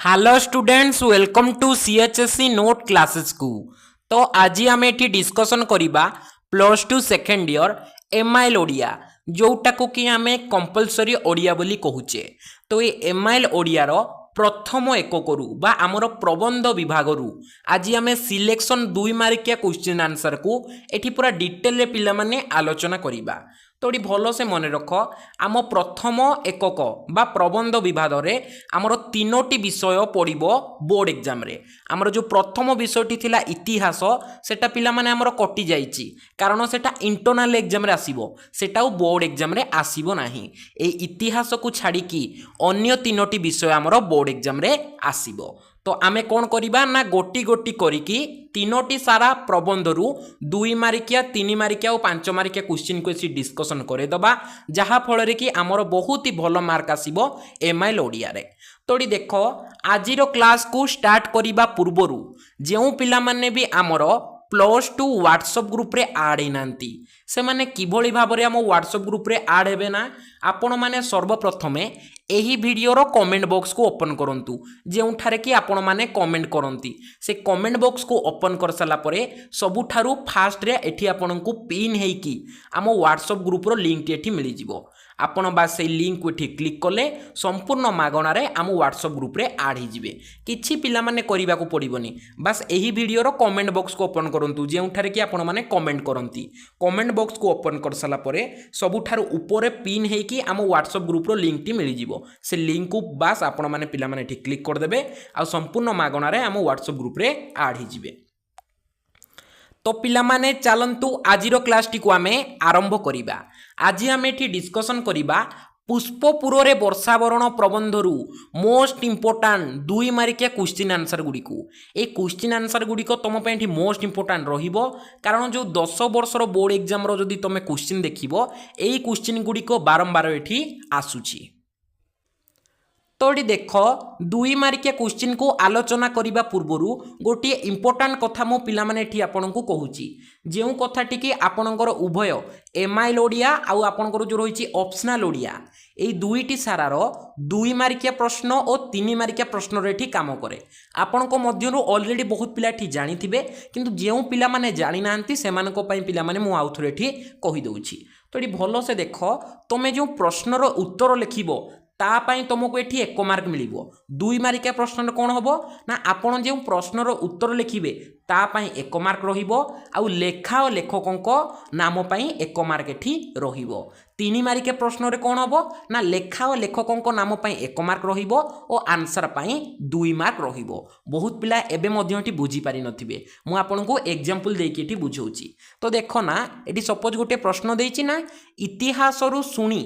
Hello students welcome to C H S C note classes को। तो आज आम ये डिस्कसन करवा plus two second year M I L Odia जोटा को कि आम कंपलसरी ओडिया बोली कहूचे। तो ये एमआईएल ओडिया रो प्रथम एककरू बा आमर प्रबंध विभागरू आज आम सिलेक्शन 2 मार्किया क्वेश्चन आंसर को एठी पूरा डिटेल रे पिला माने आलोचना करिबा। तो ये भल से मन रख आम प्रथम एकक बा प्रबंध विभाग रे आमर 3टी विषय पड़िबो बोर्ड एग्जाम रे। आमर जो प्रथम विषयटी थिला इतिहास सेटा पिला माने आमर कटि जाइछि कारण सेटा इंटरनल एग्जाम रे आसीबो, सेटा बोर्ड एग्जाम रे आसीबो नाही। ए इतिहास को छाड़ी की अन्य 3टी विषय आमर बोर्ड एग्जाम रे आसीबो। तो आमे कौन करिबा ना गोटी गोटी करिकी 3टी सारा प्रबंधरू 2 मार्किया 3 मार्किया और 5 मार्किया क्वेश्चन को एसी डिस्कशन करे दबा जहा फल रे कि आमर बहुत ही भल मार्क आसीबो एमआईएल ओडिया रे। तोड़ी देखो आजिरो क्लास को स्टार्ट करिबा पूर्वरु जेउ पिला माने भी आमर प्लस टू व्हाट्सएप ग्रुप रे ऐड हैनांती से माने किभली भाव रे हम व्हाट्सएप ग्रुप रे ऐड हेबे ना आपण माने सर्वप्रथमे एही वीडियो रो कमेंट बॉक्स को ओपन करंतु जेउठारे कि आपण माने कमेंट करंती से कमेंट बॉक्स को ओपन कर साला परे सबुठारु फास्ट रे एठी आपण को पिन हेकी हम व्हाट्सएप ग्रुप रो लिंक एठी मिली जिवो। आपण बास से लिंक को एठी क्लिक कले संपूर्ण मागणा रे हम व्हाट्सएप ग्रुप रे ऐड ही जिवे। किछि पिला माने करिबा को पड़िबोनी, बस एही वीडियो रो कमेंट बॉक्स को ओपन करंतु जेउठारे कि आपण माने कमेंट करंती कमेंट बॉक्स को ओपन कर साला परे सबुठारु ऊपर पिन हेकी हम व्हाट्सएप ग्रुप रो लिंक टी मिली जिवो। से लिंक को बास आपण माने पिला माने एठी क्लिक कर देबे आ संपूर्ण मागणा रे हम व्हाट्सएप ग्रुप रे ऐड ही जिवे। तो पिला माने चलंतु आजिरो क्लास टी को आमे आरंभ करिबा। आज आमे एठी डिस्कशन करिबा पुष्पपुर रे वर्षावरण प्रबंधरू मोस्ट इंपोर्टांट 2 मार्किया क्वेश्चन आंसर गुडी को ए क्वेश्चन आंसर गुडी को तम पे एठी मोस्ट इंपोर्टांट रहिबो कारण जो 10 वर्ष रो बोर्ड एग्जाम रो जदी तमे क्वेश्चन देखिबो एई क्वेश्चन गुडी को बारंबार एठी आसुची। तो ये देख 2 मार्किया क्वेश्चन को आलोचना करने पूर्वर गोटे इंपोर्टाट कथा मो पिला माने एठी आपन को कहूची जो कथाटी कि आपणकर उभय एमआईएल ओडिया आउ आपणकर जो रही ऑप्शनल ओडिया यही 2टी सारार 2 मार्किया प्रश्न और 3 मार्किया प्रश्न एठी काम करे। आपण को मध्यरु ऑलरेडी बहुत पिला एठी जानी थिबे किंतु जेउ पिला माने जानि नांती सेमानको पई पिला माने मु आउथरे एठी कहि दउची। तो ये भल से देख तमे जो प्रश्नर उत्तर लिखिबो तापाई तुमको एठी 1 मार्क मिलिबो। 2 मार्किया प्रश्न कौन होबो ना आपण जो प्रश्नर उत्तर लिखिबे तापाई 1 मार्क रहिबो आउ लेखा और लेखकों नाम पाई 1 मार्क एठी रहिबो। 3 मार्किया प्रश्न रे कौन होबो ना लेखा और लेखकों नाम पाई 1 मार्क रहिबो और आंसर पाई 2 मार्क रहिबो। बहुत पिला एबे मध्य एठी बुझी पारि नथिबे मु आपनको एग्जांपल देकी एठी बुझौची। तो देखो ना एठी सपोज गोटे प्रश्न देइची ना इतिहास रु सुनी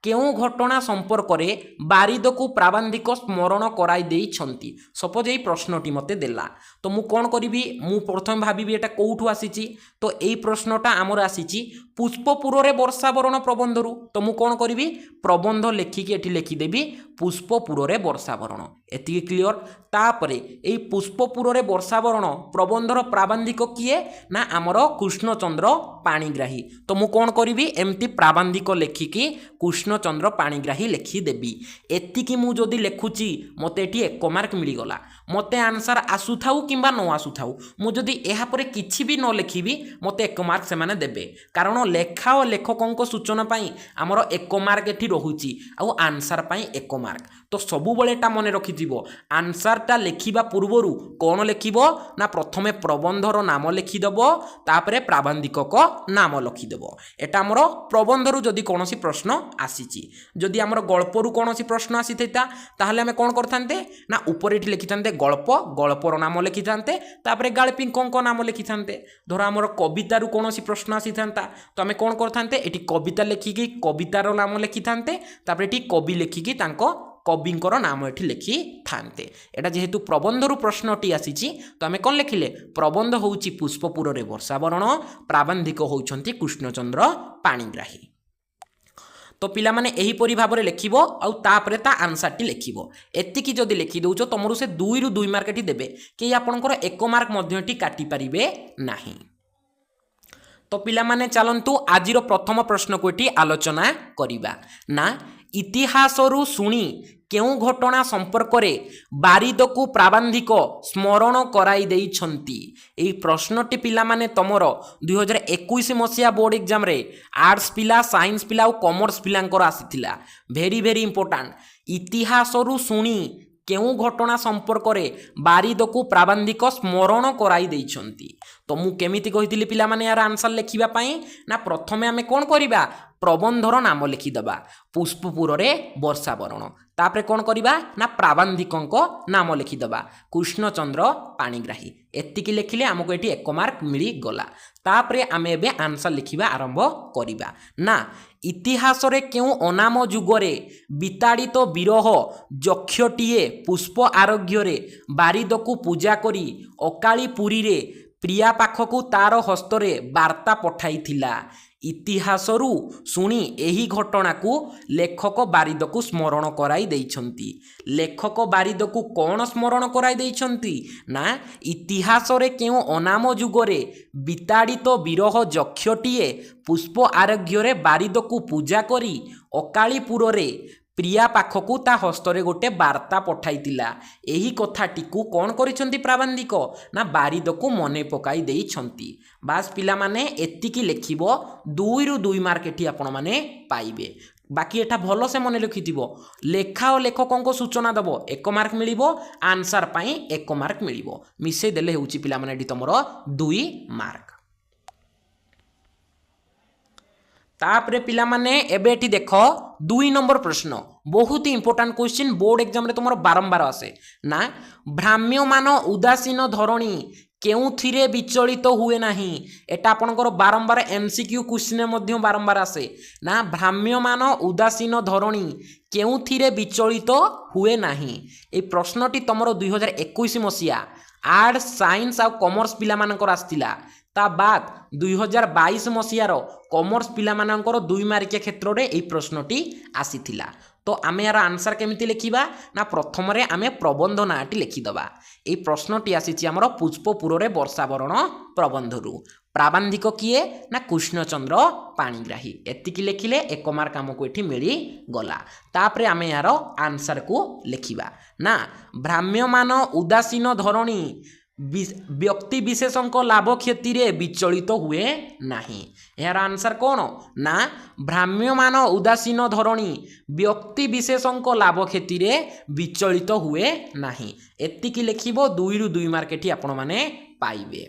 केउ घटना संपर्क में बारिद को प्राबंधिक स्मरण कराई देइछंती। सपोज यही प्रश्नटी मते देला तो मु कौन करी मु प्रथम भावी एटा कोठू आसीची तो यही प्रश्नटा आमर आसीची पुष्पपुर रे वर्षावरण प्रबंधरू तो मु कौन करी प्रबंध लेखिकी एठी लिखिदेवी पुष्पपुर रे वर्षावरण एति क्लियर। तापरे एई पुष्पपुर रे वर्षावरण प्रबंधर प्राबंधिक किए ना आमर कृष्णचंद्र पाणिग्राही तो मु कौन करी एमती प्राबंधिक लेखिकी कृष्णचंद्र पाणिग्राही लिखिदेवी। एतिकी मु जदि लेखुची मते एटी 1 मार्क मिलीगला मते आंसर आसुथाऊ किंबा न आसुथाऊ मु जदि एहा परे किछि भी न लिखिबी मते 1 मार्क से माने देबे कारण लेखा और लेखकों सूचना पाई आमर 1 मार्क एठी रहुची आउ आंसर पाई 1 मार्क। तो सबु बळेटा मने रखिथिबो आंसरटा लेखिबा पूर्वरु कोन लेखिबो ना प्रथमे प्रबंधर नाम लिखिदबो तापरे प्राबंधिक को नाम लिखिदबो। एटा हमर प्रबंधरु जदि कोनोसी प्रश्न आसीची जदि हमर गल्परु कोनोसी प्रश्न आसीथैता ताहले हमें कोन करथान्ते ना ऊपर एठी लिखिथान्ते गल्प गल्पर नाम लिखिथान्ते तापरे गाल्पिंको नाम लिखिथान्ते। धर हमर कवितारु कोनोसी प्रश्न आसीथान्ता तो हमें कोन करथान्ते एठी कविता लिखिकी कवितार नाम लिखिथान्ते तापरे एठी कवि लिखिकी तांको कविंकर नाम एठी लिखि थान्ते। एटा जेहेतु प्रबंधरु प्रश्नटी आसीची तो आमे कोन लिखिले प्रबंध होउची पुष्पपुर रे वर्षावरण प्राबंधिक होउछंती कृष्णचंद्र पाणिग्राही। तो पिला माने एही परि भाबरे लेखिबो आउ तापरे ता आंसर टी लेखिबो। एतिकी जदि लेखि दउचो तमरु से 2 रु 2 मार्क टी देबे कि आपनकर 1 मार्क मध्य टी काटि परिबे नाही। तो पिला माने चलंतु आजिरो प्रथम प्रश्न को एटी आलोचना करिबा ना इतिहासरू शुणी केउ घटना संपर्क बारिद को प्राबंधिक स्मरण कराई देइछंती। एई प्रश्नटी पिला माने तमर 2021 मसिया बोर्ड एग्जाम रे आर्ट्स पिला साइंस पिला और कॉमर्स पिलांकर आसीथिला। भेरी भेरी इंपोर्टेंट। इतिहासरू शुणी केउ घटना संपर्क बारिद को प्राबंधिक स्मरण कराई देइछंती। तो मु केमिति कहिथिली पिला माने यार आंसर लिखिबा पई ना प्रथमे आमे कोन करिबा प्रबंधर नाम लिखिदबा पुष्पपुर रे वर्षा बरण तापरे कोन करिबा ना प्राबंधिकंक नाम लिखिदबा कृष्णचंद्र पाणिग्राही एतिकी लिखिले हमको एठी 1 मार्क मिली गला। तापरे आमे एबे आंसर लिखिबा आरंभ करिबा ना इतिहास रे केउ अनाम जुगरे विताड़ित विरह यक्षटीए पुष्प आरोग्य रे बारिद को पूजा करी अकाली पुरी रे प्रिया पाखकू तार हस्तरे वार्ता पठाइथिला। इतिहासरू शुणी एही घटना को लेखक बारिद को स्मरण कराई देइछंती। लेखक बारिद को कौन स्मरण कराई देइछंती ना इतिहास रे केउ अनाम जुगरे विताड़ित विरह यक्षटीए पुष्प आरोग्य रे बारिद को पूजा करी अकालीपुर रे प्रिया पाखकू ता हस्तरे गोटे वार्ता पठाइतिला। एही कथाटी को कौन करिसंती प्राबंधिक ना बारिद को मने पकाई देइछंती। बास पिला माने एतिकी लेखिबो 2 रु 2 मार्क एठी आपण माने पाइबे। बाकी एटा भलो से मने लिखिथिबो लेखा और लेखकों सूचना दबो 1 मार्क मिलिबो आंसर पाई 1 मार्क मिलिबो मिसे देले हेउची पिला माने एठी तमरो 2 मार्क। तापरे पिला माने एबे एठी देखो 2 नंबर प्रश्न बहुत ही इंपोर्टेंट क्वेश्चन बोर्ड एग्जाम रे तुमर बारंबार आसे ना भ्राम्यमान उदासीन धरणी केउथिरे विचलित हुए नाही। एटा आपनकर बारंबार एमसीक्यू क्वेश्चन मध्य बारंबार आसे ना भ्राम्यमान उदासीन धरणी केउथिरे विचलित हुए नाही। ए प्रश्नटी तमरो 2021 मसिया आर्ट्स साइंस और कॉमर्स पिला मानकर आस्तिला। ता बाद 2022 मसियार कॉमर्स पिला मानकर 2 मार्किया क्षेत्र रे ए प्रश्नटी आसीथिला। तो आमे यार आंसर केमिति लिखिबा ना प्रथम रे आमे प्रबंध नाटी लिखिदबा। ए प्रश्नटी आसीछि हमर पुष्पपुर रे वर्षा बरण प्रबंधरू प्राबंधिक किए ना कृष्णचंद्र पाणिग्राही एतिकी लिखिले 1 मार्क हमको एठी मिली गला। तापरे आमे यार आंसर को लिखिबा ना भ्राम्यमान उदासीन धरणी व्यक्ति विशेषों लाभ क्षति रे विचलित हुए नहीं। यार आंसर कौन ना भ्राम्यमान उदासीन धरणी व्यक्ति विशेषों लाभ क्षति रे विचलित हुए नहीं। एतिकी लिखिबो 2 रु 2 मार्क एठी आपण माने पाइबे।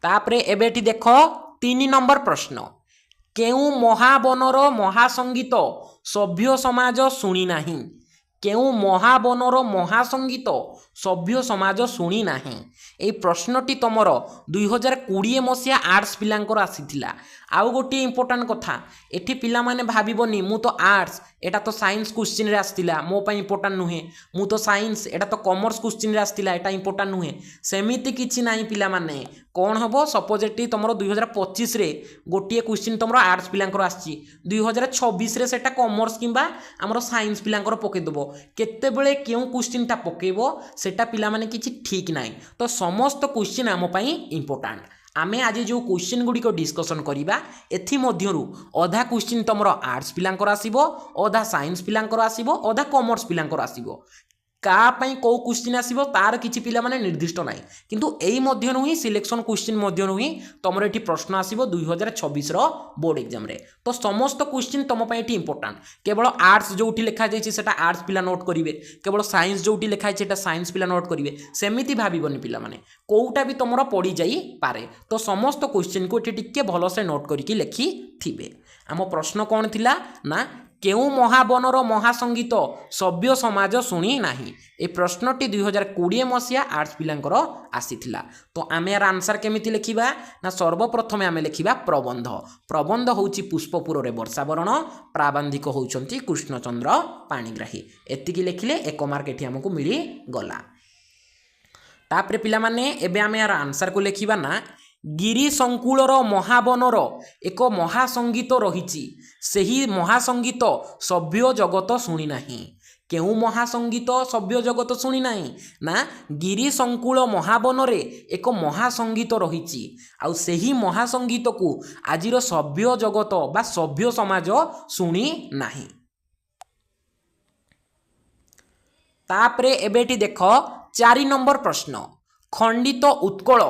तापरे एबेठी देखो 3 नंबर प्रश्न केउ महाबनर महासंगीत सभ्य समाज शुणी नाही। केउ महाबनर महासंगीत सभ्य समाज शुणी नाही। ए प्रश्नटी तमर 2020 मसिया आर्ट्स पिलांकर आसीथिला। आउ गोटे इंपोर्टेंट कथा एठी पिला माने भाबिबनी मु तो आर्ट्स एटा तो साइंस क्वेश्चन रे आस्तिला मो पई इंपोर्टेंट नुहे मु तो साइंस एटा तो कॉमर्स क्वेश्चन रे आस्तिला एटा इंपोर्टेंट नुहे सेमिति किछि नाही पिला माने कोन हबो सपोज एठी तमरो 2025 रे गोटे क्वेश्चन तमरो आर्ट्स पिलांकर आछि 2026 रे सेटा कॉमर्स किंबा हमरो साइंस पिलांकर पके दबो केते बेले केउ क्वेश्चन ता पकेबो सेटा पिला माने किछि ठीक नाही। तो समस्त क्वेश्चन आम पई इंपोर्टेंट आमे आज जो क्वेश्चन गुडी को डिस्कशन करिबा एथि मध्यरु अधा क्वेश्चन तमरो आर्ट्स पिलांकर आसीबो अधा साइंस पिलांकर आसीबो अधा कॉमर्स पिलांकर आसीबो का पई को क्वेश्चन आसीबो तार किछि पिला माने निर्दिष्ट नाही किंतु एई मध्यरु ही सिलेक्शन क्वेश्चन मध्यरु ही तमरो एठी प्रश्न आसीबो 2026 रो बोर्ड एग्जाम रे। तो समस्त क्वेश्चन तम पई एठी इंपोर्टेंट केवल आर्ट्स जोठी लिखा जायछि सेटा आर्ट्स पिला नोट करिवे केवल साइंस जोठी लिखा जायछि सेटा साइंस पिला नोट करिवे सेमिति भाबिबनी पिला माने कोउटा भी तमरो पड़ी जाई पारे। तो समस्त क्वेश्चन को एठी टिके भलो से नोट करिकि लिखि थिबे। आम प्रश्न कोन थिला ना केउ महाबनर महासंगीत सभ्य समाज शुणी नाही। ए प्रश्नटी 2020 मसिया आर्ट्स पिलांकर आसीथिला। तो आमे यार आंसर केमिति लिखिबा ना सर्वप्रथम आमे लिखिबा प्रबंध। प्रबंध होउची पुष्पपुर रे वर्षा बरण प्राबंधिक होउचंती कृष्णचंद्र पाणिग्राही एतिकी लिखिले 1 मार्क एठी हमकु मिली गला। तापरे पिला माने एबे आमे यार आंसर को लिखिबा ना गिरी संकुलर महाबनर एक महासंगीत रही सेही महासंगीत सभ्य जगत शुणी नाही। केउ महासंगीत सभ्य जगत शुणी ना ना गिरी संकुल महावन एक महासंगीत रही आई महासंगीत को आज सभ्य जगत बा सभ्य समाज शुणी ना। तापरे एबेटी देख 4 नंबर प्रश्न खंडित उत्कल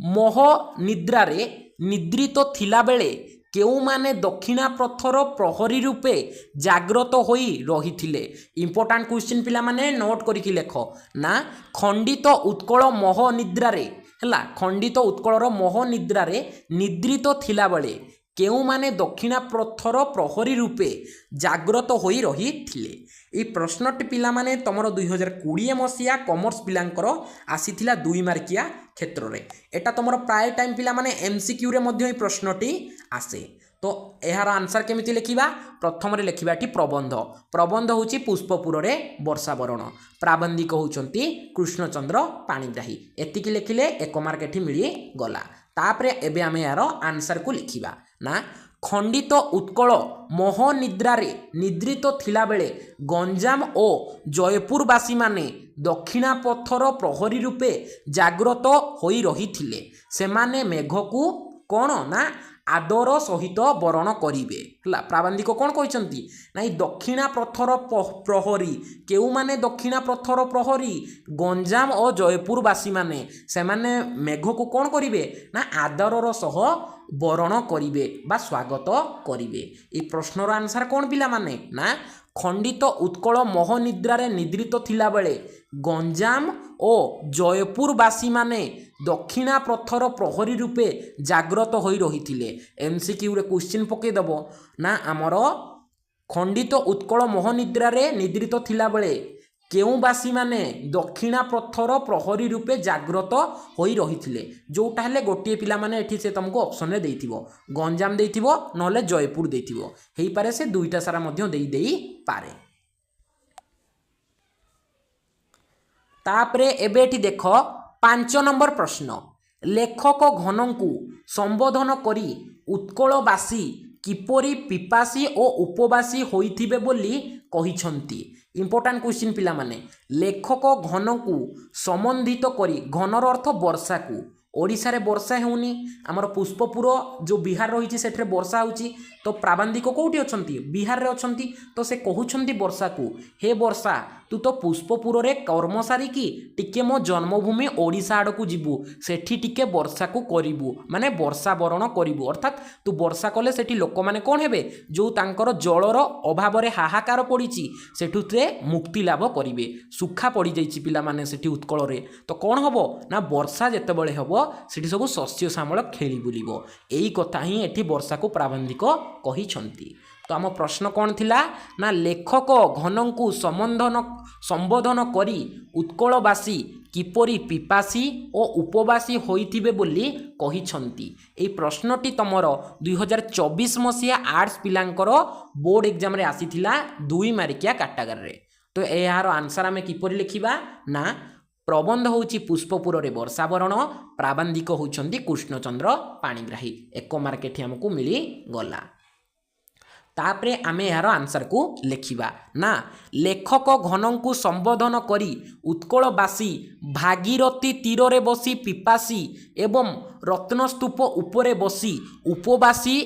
मोह निद्रारे निद्रित थिला बेले केउ माने दक्षिणा प्रथर प्रहरी रूपे जाग्रत होई रहिथिले। इंपोर्टेंट क्वेश्चन पिला माने नोट करिकि लेख ना खंडित उत्कल मोह निद्रारे हला खंडित उत्कलर मोह निद्रारे निद्रित थिला बेले केउ माने दक्षिणा प्रथर प्रहरी रूपे जाग्रत होई रहिथिले। ये प्रश्नटी पिला माने तमरो 2020 मसीहा कॉमर्स पिलांकर आसीथिला 2 मार्किया क्षेत्र रे। एटा तमरो प्राय टाइम पिला माने एमसीक्यू रे मध्य प्रश्नटी आसे। तो यार आंसर केमिति लिखिबा प्रथम रे लिखिबा टी प्रबंध प्रबंध होची पुष्पपुर रे वर्षावरण प्राबंधिक होचंती कृष्णचंद्र पाणिग्राही एतिकी लिखिले 1 मार्क एठी मिली गला। तापरे एबे आमे यार आंसर को लिखिबा ना खंडित उत्कल मोह निद्रारे निद्रित थिला बेले गंजाम ओ जयपुरवासी माने दक्षिणा पथर प्रहरी रूपे जाग्रत होई रहिथिले। सेमाने मेघ को कौन ना आदर सहित बरण करिवे हला प्राबंधिक कौन कहते ना दक्षिणा प्रथर प्रहरी केउ माने दक्षिणा प्रथर प्रहरी गंजाम और जयपुरवासी माने सेमाने मेघ को कौन करिवे ना आदरर सह बरण करिवे बा स्वागत करिवे। ए प्रश्नर आंसर कौन पिला माने ना खंडित उत्कल मोह निद्रारे निद्रित थिला बेले गंजाम और जयपुरवासी माने दक्षिणा प्रथर प्रहरी रूपे जाग्रत होई रहिथिले। एमसीक्यू रे क्वेश्चन पके दबो ना आमर खंडित उत्कल मोह निद्रारे निद्रित थिला बेले केउवासी माने दक्षिणा प्रथर प्रहरी रूपे जाग्रत होई रहिथिले जोटा हेले गोटे पिला माने एठी से तुमको ऑप्शन रे देइथिबो गंजाम देइथिबो नले जयपुर देइथिबो हेई पारे से दुईटा सारा मध्य देई पारे। तापरे एबे एठी देख 5 नंबर प्रश्न लेखक घनंकु संबोधन करी उत्कलवासी किपरि पिपासी और उपवासी होइथिबे बोली कहिछंती। इंपोर्टेंट क्वेश्चन पिला माने लेखक घन को संबंधित करी घनर अर्थ वर्षा को ओडिशा रे वर्षा हेउनी आमर पुष्पपुर जो बिहार रही से वर्षा होची तो प्राबंधिक कोठी अछंती बिहार रे अछंती तो से कहउछंती वर्षा को हे वर्षा तू तो पुष्पपुर रे कर्मचारी की टिके मो जन्मभूमि ओडिशा आड़ को जीवु सेठी टिके वर्षा को करिवु माने वर्षा बरण करिवु अर्थात तू वर्षा कले सेठी लोक माने कोन हेबे जो तांकर जलर अभाव रे हाहाकार पड़ीची सेठुते मुक्ति लाभ करिवे सुखा पड़ी जाइची पिला माने सेठी उत्कल रे तो कोन हबो ना वर्षा जेतेबेले हबो सेठी सब शस्य श्यामल खेली बुलिबो एई कथा ही एठी वर्षा को प्राबंधिक कहिछंती। तो आम प्रश्न कौन थिला ना लेखक घन को संबोधन करी उत्कलवासी किपरि पिपासी और उपवासी होइथिबे बोली कहिछंती। एई प्रश्नटी तमर 2024 मसीहा आर्ट्स पिलांकर बोर्ड एग्जाम रे आसीथिला 2 मार्किया कैटेगरी रे। तो यार आंसर आमे किपरि लिखिबा ना प्रबंध होची पुष्पपुर रे वर्षावरण प्राबंधिक होचंती कृष्णचंद्र पाणिग्राही 1 मार्क एठी हमकु मिली गला। तापरे आमे यार आंसर को लिखिबा ना लेखक घन को संबोधन करी उत्कलवासी भागीरथी तीर रे बसी पिपासी एवं रत्नस्तूप उपरे बसी उपवासी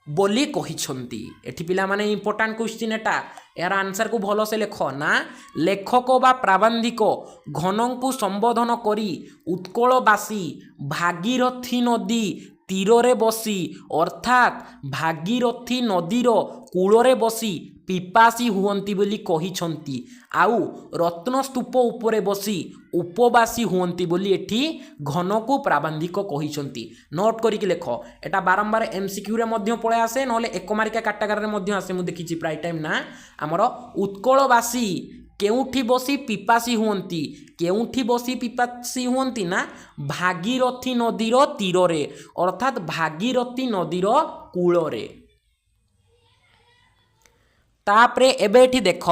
बोली कहिछंती। एठी पिला माने इंपोर्टेंट क्वेश्चन एटा यार आंसर को भलो से लेख ना लेखक बा प्राबंधिक घन को संबोधन करी उत्कलवासी भागीरथी नदी तीरे बसी अर्थात भागीरथी नदीर कूलरे बसी पिपासी हुअंती बोली कहिछंती आउ रत्नस्तूप उपरे बसी उपवासी हुअंती बोली एठी घन को प्राबंधिक कहिछंती। नोट करिक लेख एटा बारंबार एमसीक्यू रे मध्य पळे आसे नले 1 मार्किया कैटेगरी रे मध्य आसे मु देखिछि प्राय टाइम ना हमर उत्कलवासी केउठी बसी पिपासी हुअंती केउठी बसी पिपासी हुअंती ना भागीरथी नदीर तीरे अर्थात भागीरथी नदीर कूलरे। तापरे एबे एठी देख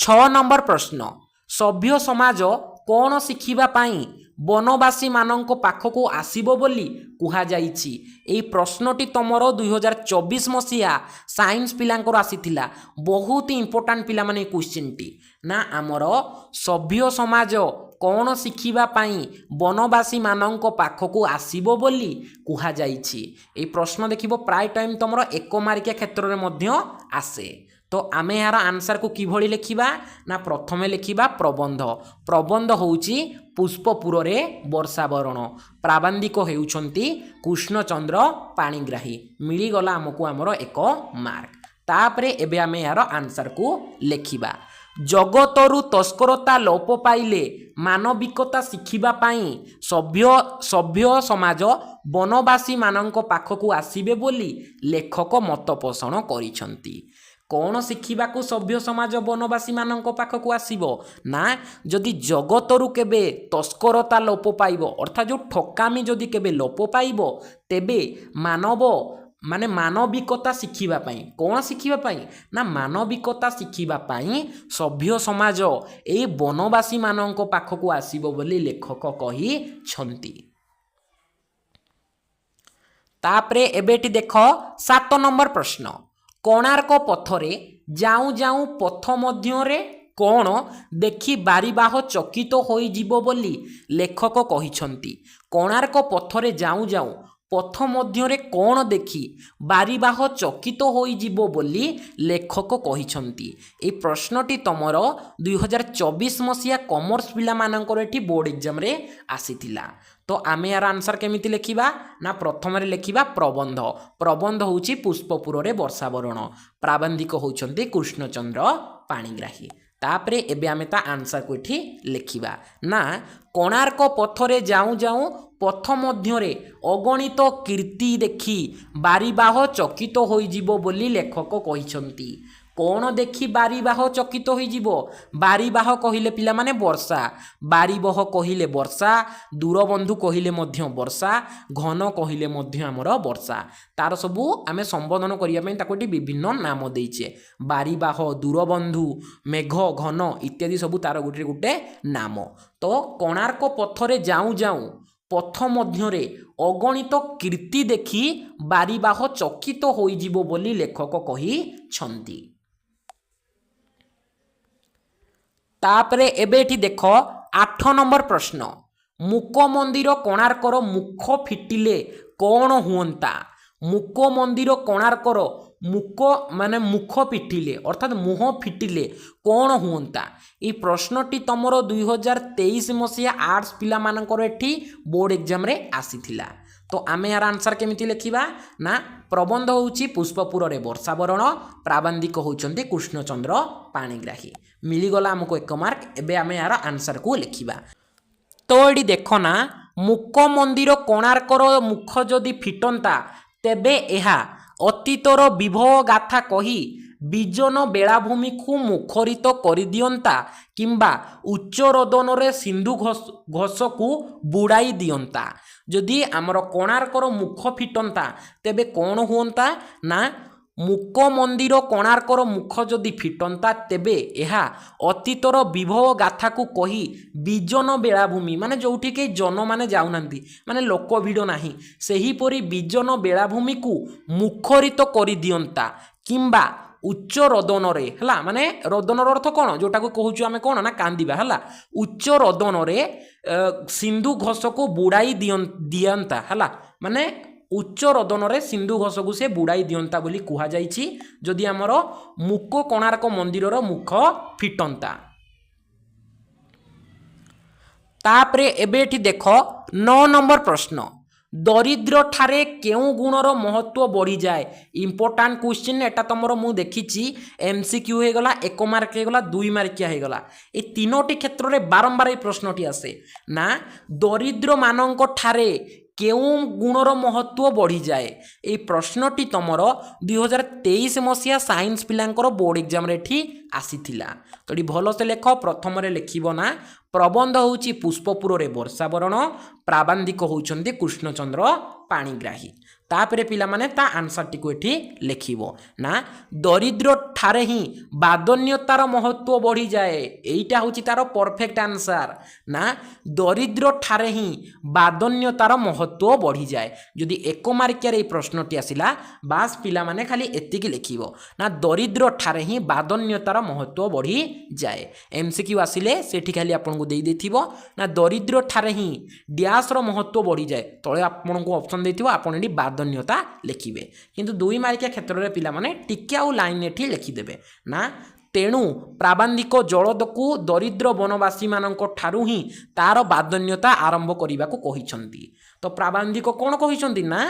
6 नंबर प्रश्न सभ्य समाज कौन शिखिबा पाई वनवासी मानक पाखक आसीबो बोली कुहा जाइछि। एई प्रश्नटी तमर 2024 मसीहा साइंस पिलांकर आसीथिला बहुत इंपोर्टेंट पिला माने क्वेश्चन टी ना आमर सभ्य समाज कौन शिखिबा पाई बनवासी मानक पाखकू आसीबो बोली कुहा जाइछि। ए प्रश्न देखिबो प्राय टाइम तुमरो एक मार्किया क्षेत्र में मध्य आसे। तो आमे यार आंसर को किभଳି लिखिबा ना प्रथमे लिखिबा प्रबंध। प्रबंध होउछि पुष्पपुर रे वर्षावरण, प्राबंधिक हेउछंती कृष्णचंद्र पाणिग्राही। मिली गला हमकु हमरो एक मार्क। तापरे एबे आमे यार आंसर को लिखिबा। जगतरु तस्करता लोप पाइले मानविकता शिखिबा पाई सभ्य समाज बनवासी मानक पाखकू आसीबे बोली लेखक मत पोषण करिसंती। कौन शिखिबाकू सभ्य समाज बनवासी मानक पाखकू आसीबो ना जदि जगतरु केबे तस्करता लोप पाइबो अर्थात जो ठकामी जदि केबे लोप पाइबो तेबे मानव माने मानविकता शिखिबा पाई। कौन शिखिबा पाई ना मानविकता शिखिबा पाई सभ्य समाज ए बनवासी मानक पाखकू आसीबो बोली लेखक कहि छंती। तापरे एबेटी देखो 7 नंबर प्रश्न। कोणार्क पथरे जाऊं जाऊं पथ मध्यरे कौन देखि बारीबाह चकित होई जीवो बोली लेखक कहिछंती। कोणार्क पथरे जाऊं जाऊं पथ मध्यरे कौन देखि बारीबाह चकित होई जीवो बोली लेखक कहिछंती। ए प्रश्नटी तमरो 2024 मसिया कॉमर्स पिला मानकर एठी बोर्ड एग्जाम रे आसीथिला। तो आमे यार आंसर केमिति लिखिबा ना प्रथम रे लिखिबा प्रबंध। प्रबंध होउची पुष्पपुर रे वर्षावरण, प्राबंधिक होउछंती कृष्णचंद्र पाणिग्राही। तापरे एबे आमे ता आंसर को एठी लिखिबा ना कोणार्क पथरे जाऊं जाऊं पथ मध्यरे अगणित कीर्ति देखि बारीबाह चकित होई जीवो बोली लेखक कहिछंती। कौन देखि बारीबाह चकित होई जीवो? बारीबाह कहिले पिला माने वर्षा, बारीबह कहिले वर्षा, दूरबंधु कहिले मध्य वर्षा, घन कहिले मध्य हमर वर्षा। तार सबू आमे संबोधन करिया पई ताको एठी विभिन्न नाम देइछे। बारीबाह, दूरबंधु, मेघ, घन इत्यादि सबू तार गुटे गुटे नाम। तो कोणार्क पथरे जाऊं जाऊं पथ मध्यरे अगणित कीर्ति देखि बारीबाह चकित होई जीवो बोली लेखक कहि छंती। तापरे एबेठी देखो 8 नंबर प्रश्न। मुक मंदिर कोणार्कर मुख फिटिले कौन हुअंता? मुक मंदिर कोणार्कर मुक माने मुख फिटिले अर्थात मुह फिटिले कौन हुअंता? ये प्रश्नटी तमरो 2023 मसिया आर्ट्स पिला मानकर एठी बोर्ड एग्जाम रे आसीथिला। तो आमे यार आंसर केमिति लिखिबा ना प्रबंध होउची पुष्पपुर रे वर्षावरण, प्राबंधिक होउचंती कृष्णचंद्र पाणिग्राही। मिली गला हमको 1 मार्क। एबे आमे यार आंसर को लिखिबा। तो एडी देखो ना मुक मंदिर कोणार्कर मुख जदि फिटंता तेबे एहा अतीतर विभव गाथा कही विजन बेलाभूमि को मुखरित कर दियंता किंबा उच्च रोदन रे सिंधु घोष को बुड़ाई दियंता। जदि आमर कोणार्कर मुख फिटंता तेबे कौन हुअंता ना मुक मंदिर कोणार्कर मुख जदि फिटंता तेबे एहा अतीतर विभव गाथा को कही विजन बेलाभूमि माने जोठी के जन माने जाउनांती माने लोक भिड़ नाही सेही परी विजन बेलाभूमि को मुखरित कर दियंता किंबा उच्च रोदन रे हला माने रोदन अर्थ कोन जोटा को कहूछु आमे कोन ना कांदिबा हला उच्च रोदन रे सिंधु घोष को बुड़ाई दियंता हला माने उच्च रोदन रे सिंधु घोष को से बुड़ाई दियंता बोली कुहा जाइछि जदि हमर मुक कोणार्क मंदिर रो मुख फिटंता। तापरे एबेठी देखो 9 नंबर प्रश्न। दरिद्र ठारे केउ गुणर महत्व बढ़ी जाए? इंपोर्टांट क्वेश्चन एटा तमरो मु देखिछि एमसीक्यू हे गला 1 मार्क हे गला 2 मार्किया हे गला ए तीनोटी क्षेत्र रे बारंबार ए प्रश्नटी आसे ना दरिद्र मानक ठारे केउ गुणर महत्व बढ़ी जाए। ए प्रश्नटी तमरो 2023 मसिया साइंस पिलांकर बोर्ड एग्जाम रे ठी आसीथिला। तो एटी भलो से लेख। प्रथम रे लेखिबो ना प्रबंध होउची पुष्पपुर रे वर्षावरण, प्राबंधिक होउचंती कृष्णचंद्र पाणिग्राही। तापरे पिला माने ता आंसर टी को एठी लिखिबो ना दरिद्र ठारे ही बादन्यतार महत्व बढ़ी जाए एटा होची तार परफेक्ट आंसर ना दरिद्र ठारे ही बादन्यतार महत्व बढ़ी जाए जदि एक मार्किया रे प्रश्नटी आसिला बास पिला माने खाली एतिकी लिखिबो ना दरिद्र ठारे ही बादन्यतार महत्व बढ़ी जाए एमसीक्यू आसिले सेठी खाली आपन को देई देथिबो ना दरिद्र ठारे ही डैश रो महत्व बढ़ी जाए तळे आपन को ऑप्शन देथिबो आपन एठी बादन्यता लिखिबे किंतु 2 मार्किया क्षेत्र रे पिला माने टिके आउ लाइन एठी लिखि देबे ना तेणु प्राबंधिक जलदकु दरिद्र वनवासी मानक ठारू ही तार बादन्यता आरंभ करने को कहिसंती तो प्राबंधिक कौन कहिसंती ना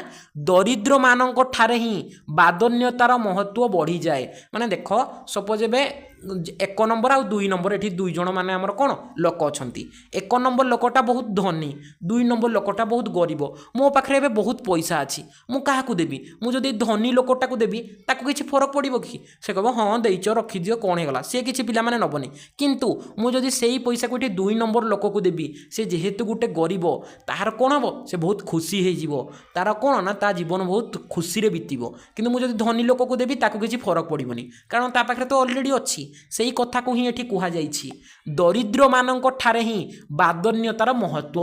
दरिद्र मानक ठारे ही बादन्यतार महत्व बढ़ी जाए माने देख सपोज एबे 1 नंबर आ 2 नंबर एठी 2 जण माने हमर कोन लोक अछंती 1 नंबर लोकटा बहुत धनी 2 नंबर लोकटा बहुत गरीब मो पाखरे एबे बहुत पैसा अछि मु काहा को देबी मु जदी धनी लोकटा को देबी ताको किछि फरक पड़िबो कि से कहबो हां देइचो रखि दियो कोन हे गला से किछि पिला माने नबनी किंतु मु जदी सेही पैसा को एठी 2 नंबर लोक को देबी से जेहेतु गुटे गरीब तार कोन हबो से बहुत खुशी हे जीवो तार कोन ना ता जीवन बहुत खुशी रे बीतिबो किंतु मु जदी धनी लोक को देबी ताको किछि फरक पड़िबोनी कारण ता पाखरे तो ऑलरेडी अछि सेही कथा को ही एठी कुहा जाइछि दरिद्र मानक ठारे ही बादन्यतार महत्व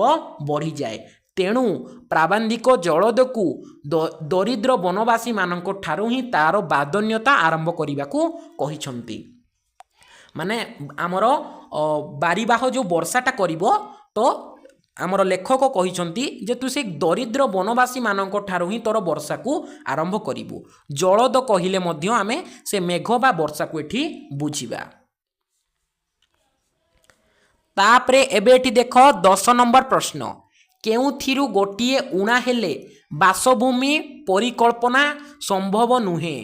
बढ़ी जाए तेणु प्राबंधिक जलदकु दरिद्र वनवासी मानक ठारू ही तार बादन्यता आरंभ करने को कहिसंती माने आमर बारीबाह जो वर्षाटा करिवो तो आमर लेखक कहिसंती जे तू से दरिद्र वनवासी मानक ठारू ही तोर वर्षा को आरंभ करिवु जलद कहिले मध्य आमे से मेघ बा वर्षा को एठी बुझिबा तापरे एबे एठी देखो 10 नंबर प्रश्न केउथिरु गोटिए उणा हेले बासभूमि परिकल्पना संभव नुहे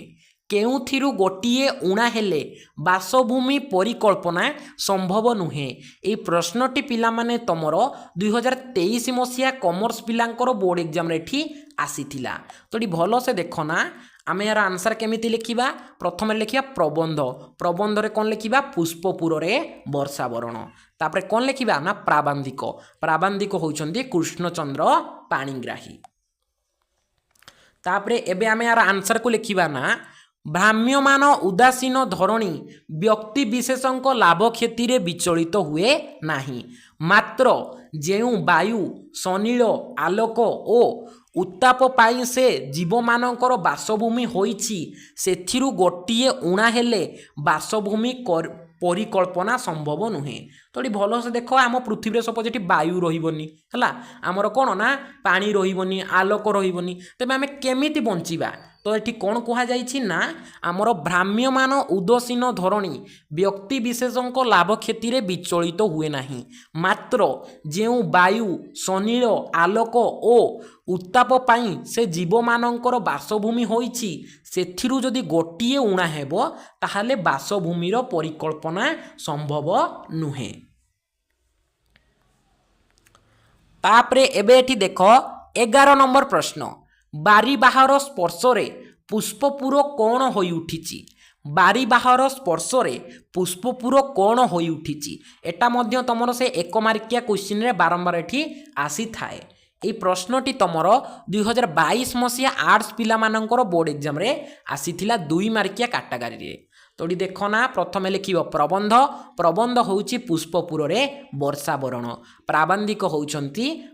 केउथिरु गोटिए उणा हेले बासभूमि परिकल्पना संभव नुहे ए प्रश्नटी पिला माने तमर 2023 मसिया कॉमर्स पिलांकर बोर्ड एग्जाम रे ठी आसीथिला तो भल से देखो ना आमे यार आंसर केमिति लिखिबा प्रथम लिखिबा प्रबंध प्रबंध रे कोन लिखिबा पुष्पपुर रे वर्षावरण तापरे कोन लिखिबा ना प्राबंधिक प्राबंधिक होउचंदी कृष्णचंद्र पाणिग्राही तापरे एबे आमे यार आंसर को लिखिबा ना भ्राम्यमान उदासीन धरणी व्यक्ति विशेषक लाभ क्षति रे विचलित हुए नाही मात्र जेउ वायु सनील आलोक ओ उत्ताप पाई से जीव मानकर बासभूमि होईछि सेथिरु गोटिए उणा हेले बासभूमि परिकल्पना संभव नुहे तो ये भल से देख आम पृथ्वी सपोज ये वायु रही आमर कौन ना पानी रही आलोक रही तेज आम केमिति बंचिबा तो ये कौन कहुई ना आमर भ्राम्यमान उदासीन धरणी व्यक्ति विशेषक लाभ क्षति रे विचलित हुए नाही मात्र जेउ वायु सनील आलोक ओ उत्ताप पाई से जीव मानकर बासभूमि होईछि सेथिरु जदि गोटिए उणा हेबो ताहाले बासभूमिर परिकल्पना संभव नुहे तापरे एबे एठी देखो 11 नंबर प्रश्न बारीबाहर स्पर्श रे पुष्पपुर कौन होई उठिछि बारीबाहर स्पर्श रे पुष्पपुर कौन होई उठिछि एटा मध्य तमरो से 1 मार्किया क्वेश्चन रे बारंबार एठी आसी थाए এই প্রশ্নটি তোমার 2022 মସିହା আর্টস পিলামানଙ୍କର ବୋର୍ଡ ଏକ୍ଜାମ ରେ ଆସିଥିଲା 2 ମାର୍କିଆ କାଟାଗୋରୀରେ তো এটি দেখ না প্রথমে লিখিব প্রবন্ধ প্রবন্ধ হচ্ছে পুষ্পপুরে বর্ষাবরণ প্রাবন্ধিক হচ্ছেন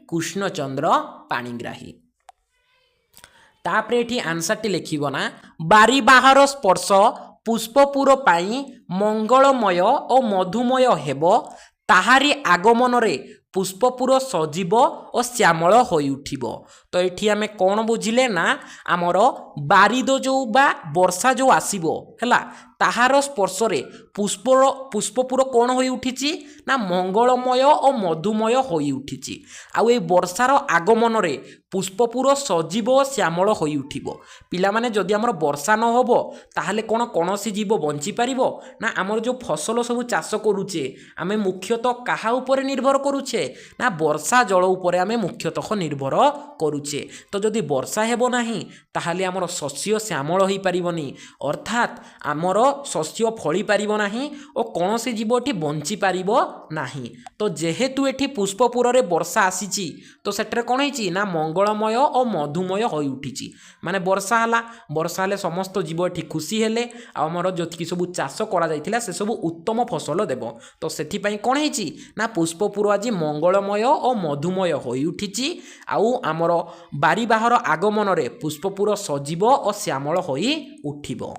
কৃষ্ণচন্দ্র পাণিগ্রাহী তাপরে এটি আনসারটি লিখিব না বারিবাহর স্পর্শ পুষ্পপুর পাই মঙ্গলময় ও মধুময় হেব তাহারি আগমনরে पुष्पपुर सजीव और श्यामल हो उठिब तो ये आम कौन बुझिले ना आमर बारिद जो बा वर्षा जो आसीबो हैला ताहार स्पर्श रे पुष्पपुर कौन हो उठिछि ना मंगलमय और मधुमय हो उठिछि आउ ए वर्षार आगमन रे पुष्पपुर सजीव और श्यामल हो उठिब पिला माने जदि आमर वर्षा न होबो ताहाले कोन कोनोसी जीव बंची पारिबो ना आमर जो फसल सब चाष करूचे आमे मुख्यतः काहा ऊपर निर्भर करूचे ना वर्षा जल उपरे आमे मुख्यतः निर्भर करुचे। तो जदि वर्षा हेबो नाही ताहाले आमर शस्य श्यामल होई परिबनी, अर्थात आमर शस्य फळी परिबो नाही और कोनोसी जीव एठी बंची परिबो नाही। तो जेहेतु एठी पुष्पपुर रे वर्षा आसीची तो सेटरे कोन हेची ना मंगलमय और मधुमय होई उठिची। माने वर्षा हला, वर्षा हेले समस्त जीव एठी खुशी हेले आमर जतिकी सब चाष करा जायतिला से सब उत्तम फसल देबो। तो सेथि पई कोन हेची ना पुष्पपुर आज मंगलमय और मधुमय होई उठिची आउ आमर बारी बाहर आगमन रे पुष्पपुर सजीव और श्यामल होई उठिबो।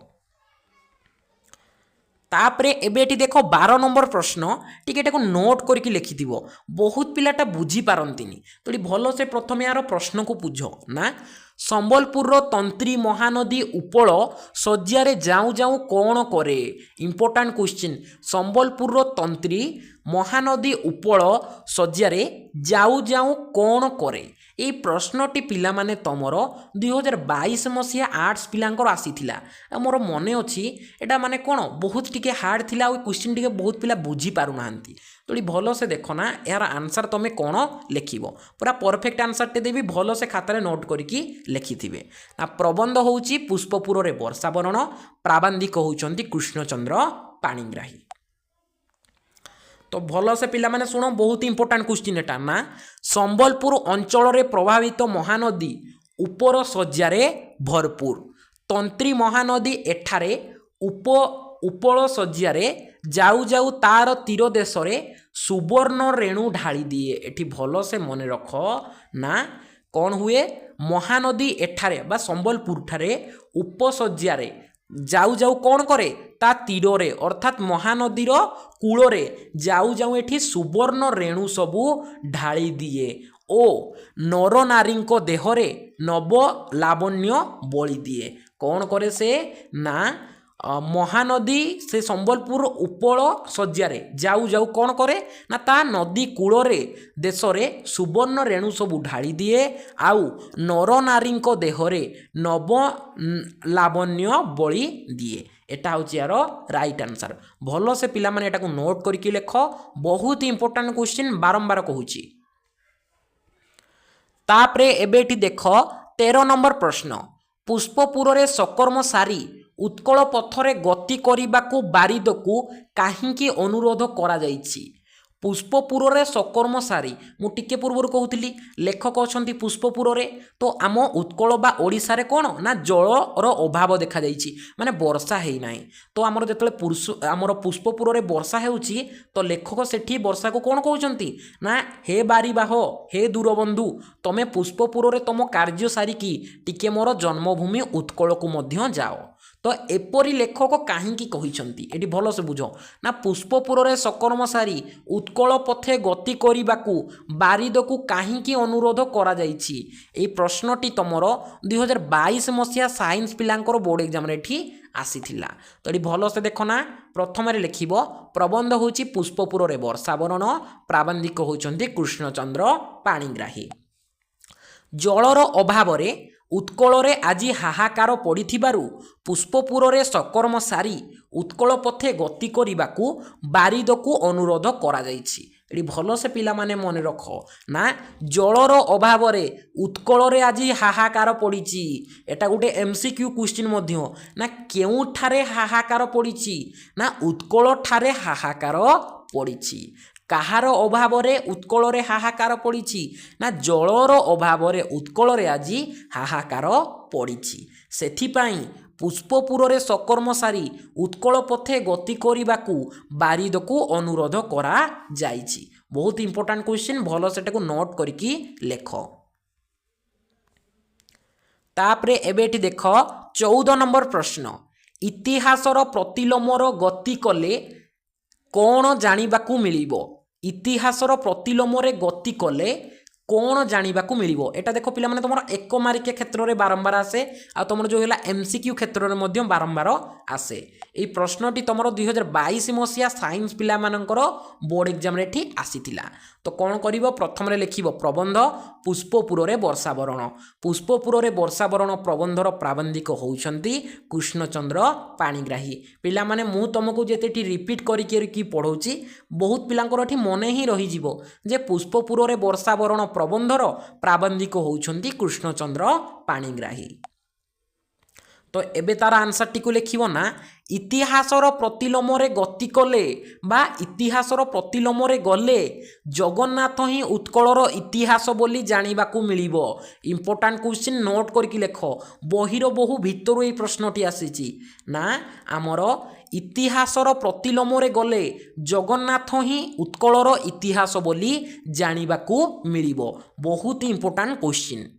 तापरे एबे एटी देखो 12 नंबर प्रश्न टिके एटाको नोट करके लिखिथिबो, बहुत पिलाटा बुझी पारंतिनी तो भल से प्रथम यार प्रश्न को बुझ ना। संबलपुर तंत्री महानदी उपल शज्यारे जाऊँ जाऊँ कौन करे, इंपोर्टाट क्वेश्चन। संबलपुर तंत्री महानदी उपल शज्यारे जाऊँ जाऊँ कौन करे, ये प्रश्नटी पिला माने तमर 2022 मसीहा आर्ट्स पिलांकर आसीथिला। मोर मने अछि एटा माने कोन बहुत टिके हार्ड थिला और क्वेश्चन टिके बहुत पिला बुझी पारु नांती। तो भल से देख ना यार आंसर तुम कौन लिखिबो, पूरा परफेक्ट आंसर टे देबी, भल से खातार नोट करके लिखिथिबे ना। प्रबंध होउची पुष्पपुर रे वर्षा वर्णन, प्राबंधिक होउचंती कृष्णचंद्र पाणिग्राही। तो भल से पिला माने सुनो बहुत इंपोर्टेंट क्वेश्चन एटा ना। संबलपुर अंचल रे प्रभावित महानदी उपर शज्यारे भरपूर, तंत्री महानदी एठारे उपल शज्यारे जाऊ जाऊ तार तीर देश रे सुवर्ण रेणु ढाली दिए। एठी भल से मन रख ना कौन हुए, महानदी एठारे बा संबलपुर ठारे उपशज्यारे जाऊ जाऊ कौन करे ता तीर रे अर्थात महानदीर कूल रे जाऊ जाऊ एठी सुवर्ण रेणु सबू ढाली दिए ओ नर नारी देहरे नव लावण्य बलि दिए। कौन करे से ना महानदी से संबलपुर उपल शज्यारे जाऊ जाऊ कौन करे ना ता नदी कूल रे देश रे सुवर्ण रेणु सबू ढाली दिए आउ नर नारी देहरे नव लावण्य बलि दिए। एटा होची यार राइट आंसर। भल से पिला माने एटा को नोट करके लेख, बहुत इंपोर्टेंट क्वेश्चन बारंबार कहूची। तापरे एबेटी देख 13 नंबर प्रश्न, पुष्पपुर रे सकर्म सारी उत्कल पथरे गति करने बारिद को कहीं अनुरोध करा जाइछि। पुष्पपुर रे सकर्म सारी मु टिके पूर्व कहूली लेखक अच्छा पुष्पपुर रे, तो आम उत्कल बा ओडिशा रे कौन ना जलर अभाव देखा जाइछि, माने वर्षा है ना। तो आमर जो आमर पुष्पपुर रे वर्षा होउछि तो लेखक सेठी वर्षा को कौन कहउचंती ना हे बारीबाह हे दूरबंधु तमे पुष्पपुर रे तम कार्य सारिकी टिके मोर जन्मभूमि उत्कल को मध्य जाओ। तो एपरी लेखक कहीं कहिसंती एटी भल से बुझ ना पुष्पपुर रे सकर्म सारी उत्कल पथे गति करने बारिद को कहीं अनुरोध करा जाइछि। ए प्रश्नटी तमर 2022 मसीहा साइंस पिलांकर बोर्ड एग्जाम रे एठी आसीथिला। तो ये भल से देख ना प्रथम लिखिब प्रबंध होची पुष्पपुर रे वर्षा वर्णन, प्राबंधिक होचंती कृष्णचंद्र पाणिग्राही। जलर अभाव रे उत्कल रे आजी हाहाकार पड़िथिबारु पुष्पपुर रे सकर्म सारी उत्कल पथे गति करने बारिद को अनुरोध करा जाइछि। एटी भल से पिला माने मन रख ना जलर अभाव रे उत्कल रे आजी हाहाकार पड़िछि। एटा गोटे एमसीक्यू क्वेश्चन मध्य ना केउ ठारे हाहाकार पड़िछि ना उत्कल ठारे हाहाकार पड़िछि। कहार अभाव रे उत्कल रे हाहाकार पड़िछि ना जलर अभाव रे उत्कल रे आजी हाहाकार पड़िछि। सेथिपाई पुष्पपुर रे सकर्म सारी उत्कल पथे गति करने बारिद को अनुरोध करा जाइछि। बहुत इंपोर्टेंट क्वेश्चन, भल से नोट करके लेख। तापरे एबेटी देख 14 नंबर प्रश्न, इतिहासर प्रतिलोमर गति कले कौन जानिबाकू मिलिबो। इतिहासर प्रतिलोमरे गति कले कौन जानिबाकु मिलिबो एटा देखो पिला माने तुमर एक मार्किया क्षेत्र में बारंबार आसे आ तुमर जो हैला एमसीक्यू क्षेत्र में मध्य बारंबार आसे एई प्रश्नटी तुमर 2022 मसिया साइंस पिला मानकर बोर्ड एग्जाम रे ठी आसीथिला तो कौन करिवो प्रथम रे लिखिबो प्रबंध पुष्पपुर रे वर्षावरण पुष्पपुर रे वर्षावरण प्रबंधर प्राबंधिक होउछंती कृष्णचंद्र पाणिग्राही पिला माने मु तुमको जेतेटी रिपीट करिके पढौची बहुत पिलांकर एठी मने ही रही जिवो जे पुष्पपुर रे वर्षावरण प्रबंधर प्राबंधिक होउछंती कृष्णचंद्र पाणिग्राही तो एबे तार आंसर टी को लिखिबो ना इतिहासर प्रतिलोम रे गति कले बा इतिहासर प्रतिलोम रे गले जगन्नाथ ही उत्कलर इतिहास बोली जानिबाकू मिलिबो इंपोर्टेंट क्वेश्चन नोट करके लेख बहिर बहु भितर ए प्रश्नटी आसीची ना आमर इतिहासर प्रतिलोम रे गले जगन्नाथ ही उत्कलर इतिहास बोली जानिबाकू मिलिबो बहुत इंपोर्टेंट क्वेश्चन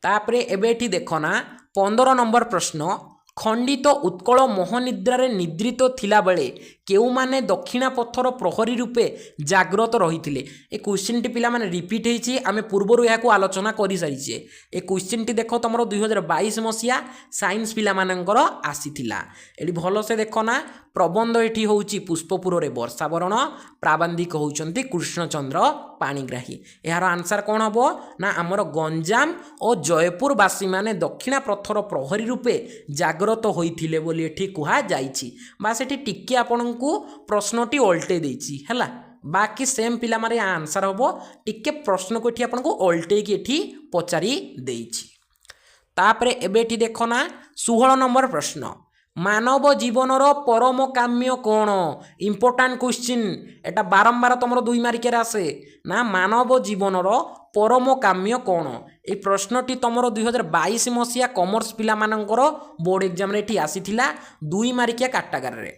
तापरे एबेठी देखो ना 15 नंबर प्रश्न खंडित उत्कल मोहनिद्रा निद्रित थिला बेले केउ माने दक्षिणा पथर प्रहरी रूपे जाग्रत रही ए क्वेश्चन टी पिला माने रिपीट होईची आमे पूर्वरु याकू आलोचना करि सारिछे ए क्वेश्चन टी देखो तमरो 2022 मसिया साइंस पिला मानकर आसीथिला एडी भलो से देखो ना प्रबंध एठी होउची पुष्पपुर रे वर्षावरण प्राबंधिक होउचंती कृष्णचंद्र पाणिग्राही यार आंसर कोन हबो ना हमर गंजाम और जयपुर वासी माने दक्षिणा पथर प्रहरी रूपे जाग्रत होइथिले बोली एठी कुहा जाईची बास एठी टिके आपनकू प्रश्नटी उल्टे देइची हला बाकी सेम पिला मारे आंसर हबो टिके प्रश्न को एठी आपनकू उल्टे की एठी पचारी देइची तापरे एबे एठी देखो ना 16 नंबर प्रश्न मानव जीवनर परम काम्य कौन इंपोर्टेंट क्वेश्चन एटा बारंबार तुम 2 मार्क आसे ना मानव जीवनर परम काम्य कौन ए प्रश्नटी तुम 2022 मसिया कॉमर्स पिला मानकर बोर्ड एग्जाम रे आसीथिला 2 मार्किया काटागार रे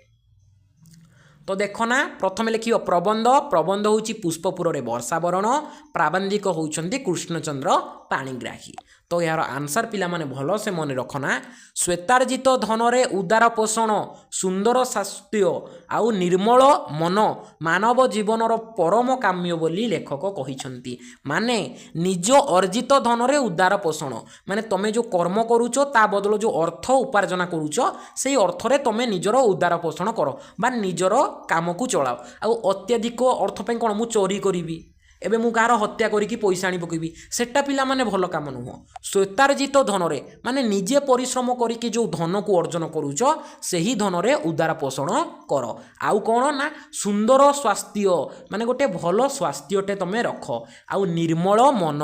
तो देखो ना प्रथम लिखियो प्रबंध प्रबंध होउची पुष्पपुर रे वर्षावरण प्राबंधिक होउचंती कृष्णचंद्र पाणिग्राही तो यार आंसर पिला माने भलो से मन रखना श्वेतार्जित धन रे उदार पोषण सुंदर स्वास्थ्य आउ निर्मल मन मानव जीवनर परम काम्य बोली लेखक कहिसंती माने निज अर्जित धन रे उदार पोषण माने तमे जो कर्म करूचो ता बदल जो अर्थ उपार्जन करूचो सेही अर्थ रे तमे निजर उदार पोषण करो बा निजर काम को चलाओ आउ अत्यधिक अर्थ पे कोन मु चोरी करिवि एबे मु कार हत्या करिकी पैसा आनी पकेबी सेटा पिला माने भलो काम नुह श्वेतार्जित धन रे माने निजे परिश्रम करिकी जो धन को अर्जन करूचो सेही धन रे उदार पोषण कर आउ कोन ना सुंदर स्वास्थ्य माने गोटे भलो स्वास्थ्यटे तमे रख आउ निर्मल मन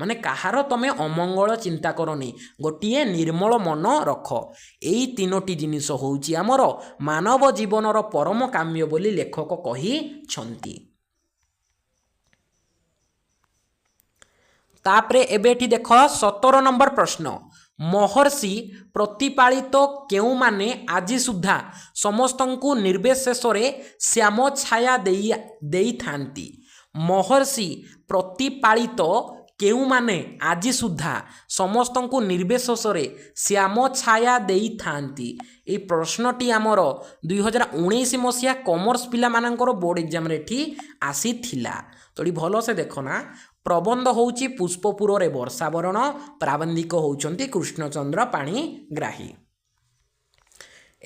माने कहार तमे अमंगल चिंता करनी गोटिए निर्मल मन रख एई तीनोटी जिनिस होउची हमर मानव जीवनर परम काम्य बोली लेखक कहि छंती तापरे एबेठी देख 17 नंबर प्रश्न महर्षि प्रतिपालित केउ माने आजि सुधा समस्तंकु निर्विशेष रे श्याम छाया देई थांती महर्षि प्रतिपालित केउ माने आजि सुधा समस्तंकु निर्विशेष रे श्याम छाया देई थांती ए प्रश्नटी आमर 2019 मसिया कॉमर्स पिला मानकर बोर्ड एग्जाम रे ठी आसी थिला तोड़ी भलो से देखो ना प्रबंध होउची पुष्पपुर रे वर्षावरण प्राबंधिक होउचंती कृष्णचंद्र पाणिग्राही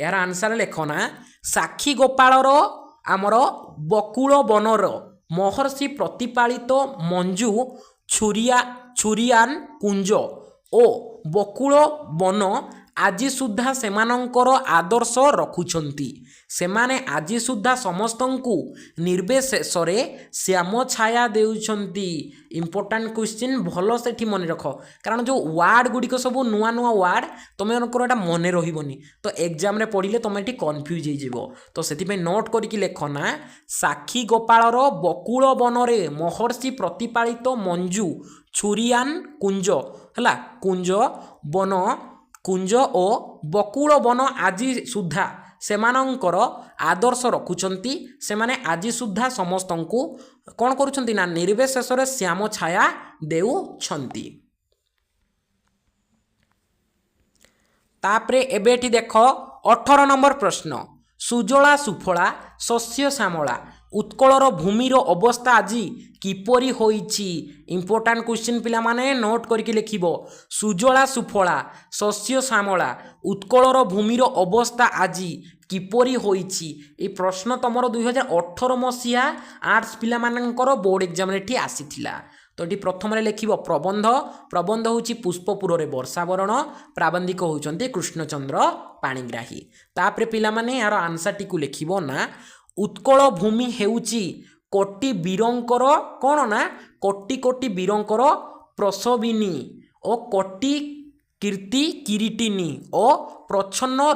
यार आंसर लेखो ना साक्षी गोपालर आमर बकुल बनर महर्षि प्रतिपालित मंजू छुरियान कुंज ओ बकुल बन आजि सुधा सेमानंकर आदर्श रखुछंती सेमाने आजि सुधा समस्तंकु निर्विशेष रे श्याम छाया देउछंती इंपोर्टेंट क्वेश्चन भलो सेठी मन रख कारण जो वार्ड गुडिक सब नुआ नुआ वार्ड तुम एटा मन रहिबनी तो एग्जाम रे पढ़िले तुम एठी कंफ्यूज हो जिवो तो सेति पे नोट करके लेख ना साक्षी गोपालर बकुल बनरे महर्षि प्रतिपालित मंजू छुरियान कुंज हला कुंज बन कुंज ओ बकुल बन आजि सुधा सेमानंकर आदर्श रखुचंती सेमाने आजि सुधा समस्तंकु कौन करुचंती ना निर्विशेष रे श्याम छाया देउछंती तापरे एबेठी देख 18 नंबर प्रश्न सुजला सुफला शस्य श्यामला उत्कलर भूमिर अवस्था आज किपरि होइछि। इंपोर्टेंट क्वेश्चन पिला माने नोट करके लिखिबो। सुजला सुफला शस्य श्यामला उत्कलर भूमिर अवस्था आज किपरि होइछि। ए प्रश्न तमरो 2018 मसिया आर्ट्स पिला मानकर बोर्ड एग्जाम रे आसीथिला। तो ये प्रथम लिखिब प्रबंध। प्रबंध होची पुष्पपुर रे वर्षावरण प्राबंधिक होउचंती कृष्णचंद्र पाणिग्राही। तापरे पिला माने यार आंसर टी को लिखिबो ना उत्कल भूमि हेउची कोटि वीरंकर कोन ना कोटि कोटि वीरंकर प्रसविनी ओ कोटि कीर्ति किरीटिनी ओ प्रच्छन्न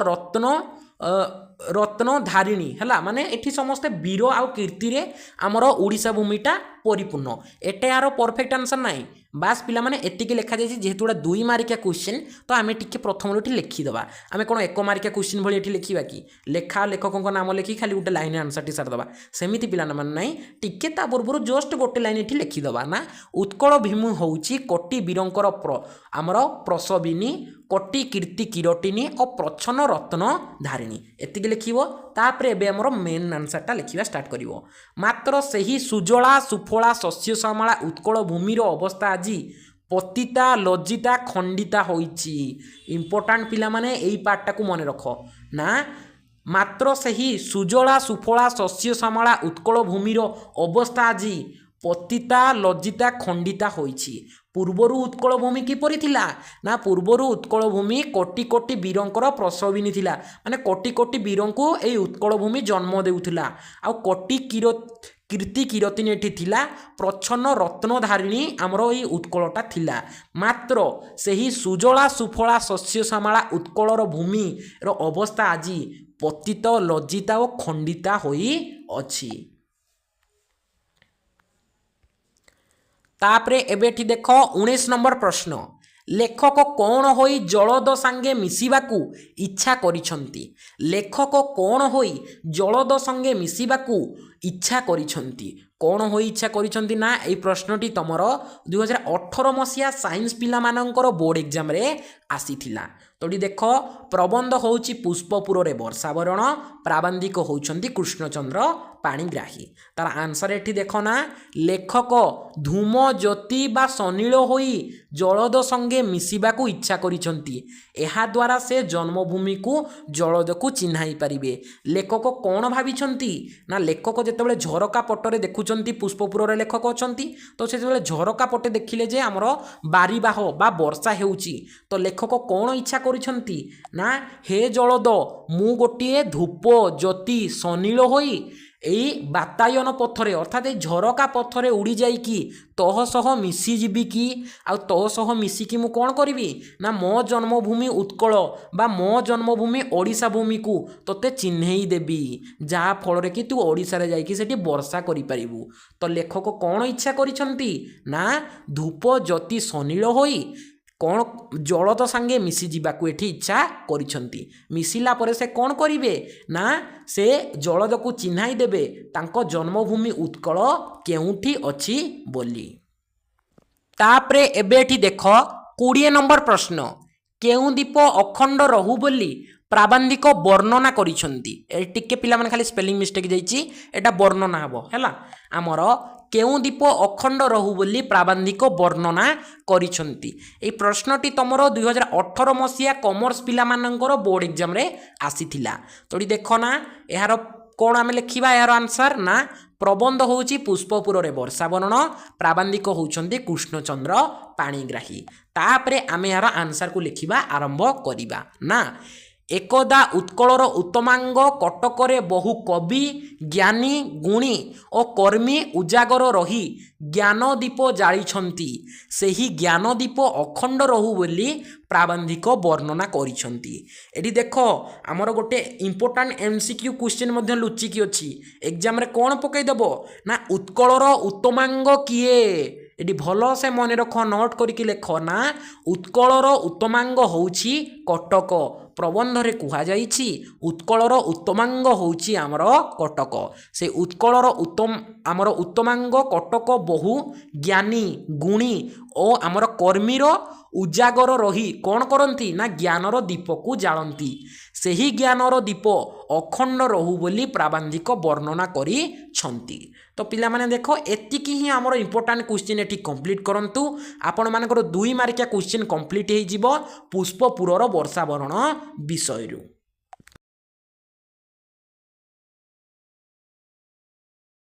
रत्न धारिणी है माने एठी समस्ते वीर आउ कीर्ति रे आमर ओडिशा भूमिटा परिपूर्ण। एटे यार परफेक्ट आंसर नाई बास पिला माने एतिके लिखा जाय जेहेतु गोटे 2 मार्किया क्वेश्चन तो आमे टिके प्रथम एठी लिखिदेबा। आमे कोन 1 मार्किया क्वेश्चन भली एठी लिखिबा कि लेखा लेखकों नाम लिखि खाली गोटे लाइन आंसर टी सार दबा सेमिति पिला माने नाई टिके ता पूर्व जस्ट गोटे लाइन एठी लिखिदेबा ना उत्कल भीमु होउची कोटि वीरंकर आमर प्रसविनी कोटि कीर्ति किरटिनी और प्रच्छन्न रत्न धारिणी एतिके लिखिबो। तापरे एबे हमर मेन आंसरटा लिखिबा स्टार्ट करिवो। मात्र सही सुजला सुफला शस्य श्यामला उत्कल भूमिर अवस्था आज पतिता लज्जिता खंडिता होइछि। इंपोर्टेंट पिला माने एई पार्टटा को मन रख ना मात्र सही सुजला सुफला शस्य श्यामला उत्कल भूमिर अवस्था आज पतिता लज्जिता खंडिता होइछि। पूर्वरु उत्कल भूमि किपरि थिला ना पूर्वरु उत्कल भूमि कोटि कोटि वीरंकर प्रसविनी थिला माने कोटि कोटि वीरंकु एई उत्कल भूमि जन्म देउथिला आ कोटि कीर्ति किरतिनी एठी थिला प्रच्छन्न रत्न धारिणी आमर एई उत्कलटा थिला। मात्र सेही सुजला सुफला शस्य श्यामला उत्कलर भूमि रो अवस्था आज पतित लज्जिता और खंडिता होई अछि। तापरे एबेठी देखो 19 नंबर प्रश्न लेखक कौन होई जलद सांगे मिसिबाकू इच्छा करिसंती। लेखक कौन होई जलद संगे मिसिबाकू इच्छा करिसंती। कौन होई इच्छा करिसंती ना ए प्रश्नटी तमर 2018 मसिया साइंस पिला मानकर बोर्ड एग्जाम रे आसीथिला। तोडी देखो प्रबंध होउची पुष्पपुर रे वर्षावरण प्राबंधिक होउचंती कृष्णचंद्र पाणिग्राही। तार आंसर एठी देखो ना लेखक धूम ज्योति बा सनील होई जलद संगे मिसिबाकू इच्छा करिसंती। एहा द्वारा से जन्मभूमि को जलद को चिन्हाई पारिबे। लेखक कौन भाविसंती ना लेखक जेतेबेले झरका पटरे देखुचंती पुष्पपुर रे लेखक अछंती तो सेतेबेले झरका पटे देखिले जे हमर बारीबाह बा वर्षा हेउची तो लेखक कौन इच्छा करिसंती ना हे जलद मु गोटिए धूप ज्योति सनील होई एई बातायन पथरे अर्थात ए झरका पथरे उड़ी जाइकी तह सह मिसिजिबी कि आ तह सह मिसिकी मु कौन करिवि ना मो जन्मभूमि उत्कल बा मो जन्मभूमि ओडिशा भूमि को तोते चिन्हेई देबी जहा फल रे कि तू ओडिशा रे जाइकी सेठी वर्षा करि परिबु। तो लेखक कौन इच्छा करिसंती ना धूप ज्योति सनील होई कौन जलद सांगे मिसी जीवाकू एठी इच्छा करिसंती। मिसिला परे से कौन करिवे ना से जलद को चिन्हाई देबे तांको जन्मभूमि उत्कल केउठी अछि बोली। तापरे एबेठी देखो 20 नंबर प्रश्न केउ दीप अखंड रहू बोली प्राबंधिक वर्णना करिसंती। ए टिके पिला माने खाली स्पेलिंग मिस्टेक जाईची एटा वर्णना हबो हैला हमर केउ दीप अखंड रहू बोली प्राबंधिक वर्णना करिसंती। ए प्रश्नटी तमरो 2018 मसिया कॉमर्स पिला मानकर बोर्ड एग्जाम रे आसीथिला। तोडी देखो ना एहार कोन आमे लिखिबा एहार आंसर ना प्रबंध होउची पुष्पपुर रे वर्षावरण प्राबंधिक होउचंती कृष्णचंद्र पाणिग्राही। तापरे आमे एहार आंसर को लिखिबा आरंभ करिबा ना एकदा उत्कलर उत्तमांग कटकरे बहु कवि ज्ञानी गुणी और कर्मी उजागर रही ज्ञानदीप जाळिछंती सेही ज्ञानदीप अखंड रहू बोली प्राबंधिक वर्णना करिछंती। एठी देखो आमर गोटे इंपोर्टेंट एमसीक्यू क्वेश्चन मध्ये लुचिकी अछि एग्जाम रे कोन पकई देबो ना उत्कलर उत्तमांग किए एटी भल से मन रख नोट करके लेख ना उत्कलर उत्तमांग होउची कटक प्रबंध रे कुहा जाइछि उत्कलर उत्तमांग होउची आमर कटक से उत्कलर उत्तम आमर उत्तमांग कटक बहु ज्ञानी गुणी ओ आमर कर्मीर उजागर रही कौन करती ना ज्ञानर दीप को जालती सही ज्ञानर दीप अखंड रहू बोली प्राबंधिक वर्णना करिछंती। तो पिला माने देखो एतिकी ही आमर इंपोर्टांट क्वेश्चन एठी कंप्लीट करंतु आपण मानकर 2 मार्किया क्वेश्चन कंप्लीट हे जिवो पुष्पपुरर वर्षावरण विषय।